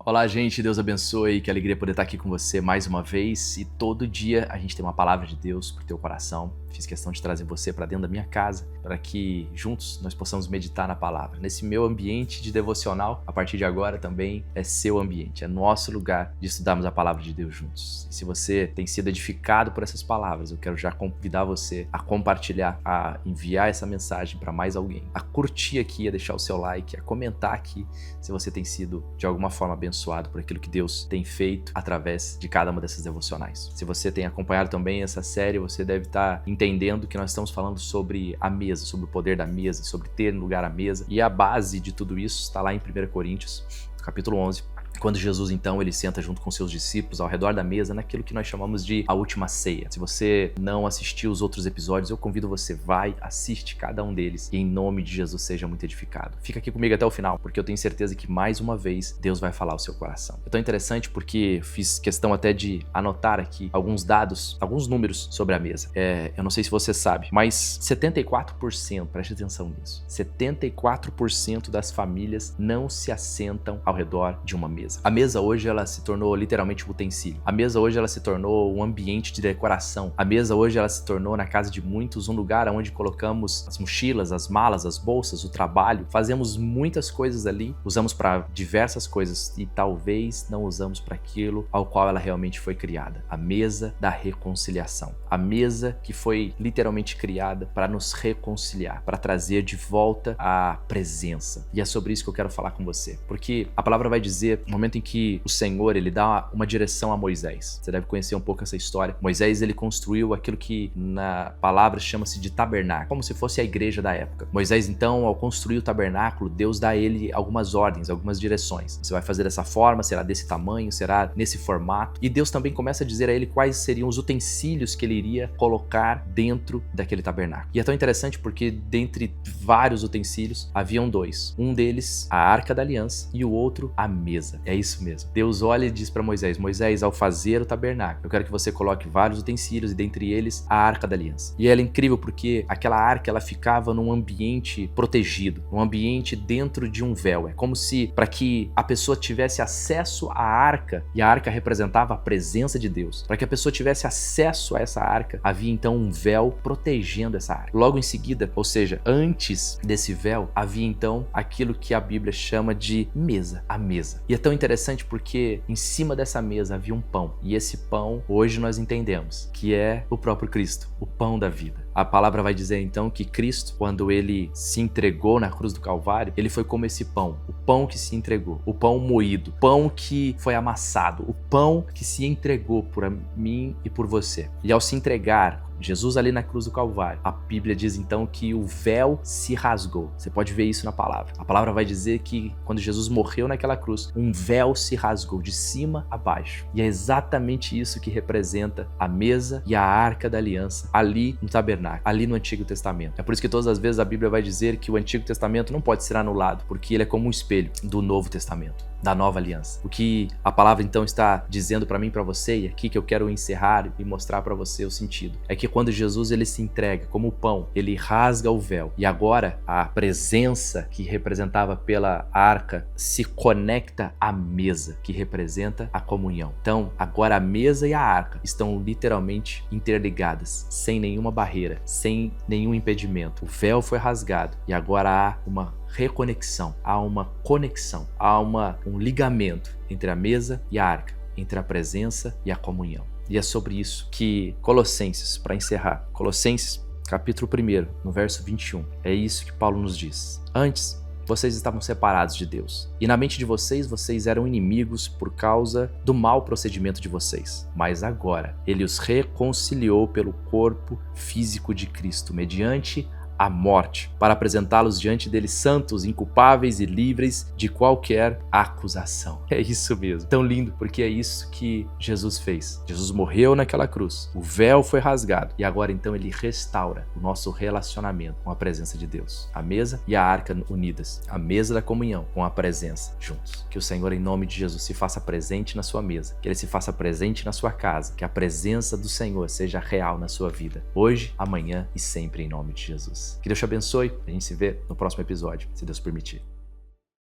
Olá, gente, Deus abençoe, que alegria poder estar aqui com você mais uma vez. E todo dia a gente tem uma palavra de Deus pro teu coração. Fiz questão de trazer você para dentro da minha casa, para que juntos nós possamos meditar na palavra. Nesse meu ambiente de devocional, a partir de agora também é seu ambiente, é nosso lugar de estudarmos a palavra de Deus juntos. E se você tem sido edificado por essas palavras, eu quero já convidar você a compartilhar, a enviar essa mensagem para mais alguém, a curtir aqui, a deixar o seu like, a comentar aqui se você tem sido de alguma forma abençoado por aquilo que Deus tem feito através de cada uma dessas devocionais. Se você tem acompanhado também essa série, você deve estar entendendo que nós estamos falando sobre a mesa, sobre o poder da mesa, sobre ter lugar à mesa. E a base de tudo isso está lá em 1 Coríntios, capítulo 11. Quando Jesus, então, ele senta junto com seus discípulos ao redor da mesa, naquilo que nós chamamos de a última ceia. Se você não assistiu os outros episódios, eu convido você, assiste cada um deles e em nome de Jesus seja muito edificado. Fica aqui comigo até o final, porque eu tenho certeza que mais uma vez Deus vai falar ao seu coração. É tão interessante porque fiz questão até de anotar aqui alguns dados, alguns números sobre a mesa. Eu não sei se você sabe, mas 74%, preste atenção nisso, 74% das famílias não se assentam ao redor de uma mesa. A mesa hoje ela se tornou literalmente um utensílio. A mesa hoje ela se tornou um ambiente de decoração. A mesa hoje ela se tornou na casa de muitos um lugar onde colocamos as mochilas, as malas, as bolsas, o trabalho. Fazemos muitas coisas ali, usamos para diversas coisas e talvez não usamos para aquilo ao qual ela realmente foi criada. A mesa da reconciliação. A mesa que foi literalmente criada para nos reconciliar, para trazer de volta a presença. E é sobre isso que eu quero falar com você. Porque a palavra vai dizer no momento em que o Senhor ele dá uma direção a Moisés. Você deve conhecer um pouco essa história. Moisés ele construiu aquilo que na palavra chama-se de tabernáculo, como se fosse a igreja da época. Moisés então, ao construir o tabernáculo, Deus dá a ele algumas ordens, algumas direções. Você vai fazer dessa forma, será desse tamanho, será nesse formato. E Deus também começa a dizer a ele quais seriam os utensílios que ele iria colocar dentro daquele tabernáculo. E é tão interessante porque dentre vários utensílios haviam dois. Um deles a Arca da Aliança e o outro a mesa. É isso mesmo. Deus olha e diz para Moisés, Moisés, ao fazer o tabernáculo, eu quero que você coloque vários utensílios e dentre eles a Arca da Aliança. E ela é incrível porque aquela arca ela ficava num ambiente protegido, num ambiente dentro de um véu. É como se para que a pessoa tivesse acesso à arca, e a arca representava a presença de Deus, para que a pessoa tivesse acesso a essa arca, havia então um véu protegendo essa arca. Logo em seguida, ou seja, antes desse véu, havia então aquilo que a Bíblia chama de mesa, a mesa. E é tão interessante porque em cima dessa mesa havia um pão. E esse pão, hoje nós entendemos que é o próprio Cristo, o pão da vida. A palavra vai dizer então que Cristo, quando ele se entregou na cruz do Calvário, ele foi como esse pão, o pão que se entregou, o pão moído, o pão que foi amassado, o pão que se entregou por mim e por você. E ao se entregar, Jesus ali na cruz do Calvário, a Bíblia diz então que o véu se rasgou. Você pode ver isso na palavra. A palavra vai dizer que quando Jesus morreu naquela cruz, um véu se rasgou de cima a baixo. E é exatamente isso que representa a mesa e a Arca da Aliança ali no tabernáculo, ali no Antigo Testamento. É por isso que todas as vezes a Bíblia vai dizer que o Antigo Testamento não pode ser anulado, porque ele é como um espelho do Novo Testamento, da Nova Aliança. O que a palavra então está dizendo para mim e para você, e aqui que eu quero encerrar e mostrar para você o sentido, é que quando Jesus ele se entrega como o pão, ele rasga o véu e agora a presença que representava pela arca se conecta à mesa, que representa a comunhão. Então, agora a mesa e a arca estão literalmente interligadas, sem nenhuma barreira, sem nenhum impedimento. O véu foi rasgado e agora há uma reconexão, há uma conexão, há um ligamento entre a mesa e a arca, entre a presença e a comunhão. E é sobre isso que Colossenses, para encerrar, Colossenses capítulo 1, no verso 21, é isso que Paulo nos diz. Antes, vocês estavam separados de Deus, e na mente de vocês eram inimigos por causa do mau procedimento de vocês. Mas agora, ele os reconciliou pelo corpo físico de Cristo, mediante a morte, para apresentá-los diante dele santos, inculpáveis e livres de qualquer acusação. É isso mesmo. Tão lindo, porque é isso que Jesus fez. Jesus morreu naquela cruz, o véu foi rasgado e agora então ele restaura o nosso relacionamento com a presença de Deus. A mesa e a arca unidas, a mesa da comunhão com a presença juntos. Que o Senhor, em nome de Jesus, se faça presente na sua mesa, que ele se faça presente na sua casa, que a presença do Senhor seja real na sua vida, hoje, amanhã e sempre, em nome de Jesus. Que Deus te abençoe. A gente se vê no próximo episódio, se Deus permitir.